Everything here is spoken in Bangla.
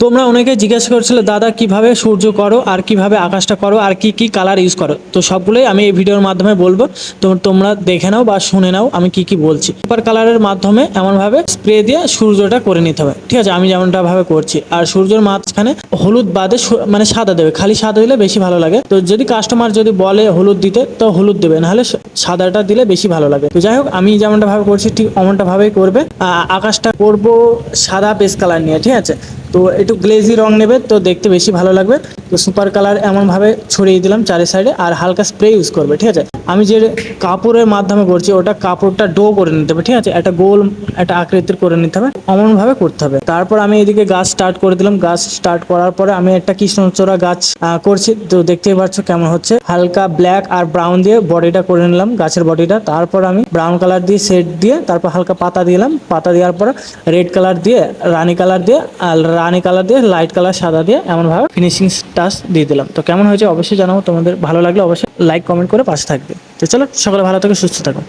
তোমরা অনেকে জিজ্ঞাসা করছিলে দাদা কিভাবে সূর্য করো আর কিভাবে আকাশটা করো আর কি কি কালার ইউজ করো, তো সবগুলোই আমি এই ভিডিওর মাধ্যমে বলবো। তো তোমরা দেখে নাও বা শুনে নাও আমি কি কি বলছি। সুপার কালারের মাধ্যমে এমনভাবে স্প্রে দিয়ে সূর্যটা করে নিতে হবে, ঠিক আছে, আমি যেমনটা ভাবে করছি। আর সূর্যের মাঝখানে হলুদ বাদে মানে সাদা দেবে, খালি সাদা দিলে বেশি ভালো লাগে। তো যদি কাস্টমার যদি বলে হলুদ দিতে তো হলুদ দেবে, নাহলে সাদাটা দিলে বেশি ভালো লাগে। তো যাই হোক, আমি যেমনটা ভাবে করছি ঠিক অমনটা ভাবেই করবে। আকাশটা করব সাদা পেস্ট কালার নিয়ে, ঠিক আছে। তো একটু গ্লেজি রং নেবে, তো দেখতে বেশি ভালো লাগবে। তো সুপার কালার এমনভাবে ছড়িয়ে দিলাম চারি সাইডে, আর হালকা স্প্রে ইউজ করবে, ঠিক আছে। আমি যে কাপড়ের মাধ্যমে করছি ওটা কাপড়টা ডো করে নিতে হবে, ঠিক আছে, একটা গোল একটা আকৃতির করে নিতে হবে, অমনভাবে করতে হবে। তারপর আমি এদিকে গাছ স্টার্ট করে দিলাম। গাছ স্টার্ট করার পরে আমি একটা কৃষ্ণচূড়া গাছ করছি, তো দেখতেই পাচ্ছ কেমন হচ্ছে। হালকা ব্ল্যাক আর ব্রাউন দিয়ে বডিটা করে নিলাম, গাছের বডিটা। তারপর আমি ব্রাউন কালার দিয়ে সেট দিয়ে তারপর হালকা পাতা দিলাম, পাতা দেওয়ার পর রেড কালার দিয়ে রানী কালার দিয়ে আর রানী কালার দিয়ে লাইট কালার সাদা দিয়ে এমনভাবে ফিনিশিং টাচ দিয়ে দিলাম। তো কেমন হয়েছে অবশ্যই জানাবো, তোমাদের ভালো লাগলে অবশ্যই লাইক কমেন্ট করে পাশে থাকবে। তো চলো, সকলে ভালো থাকো, সুস্থ থাকো।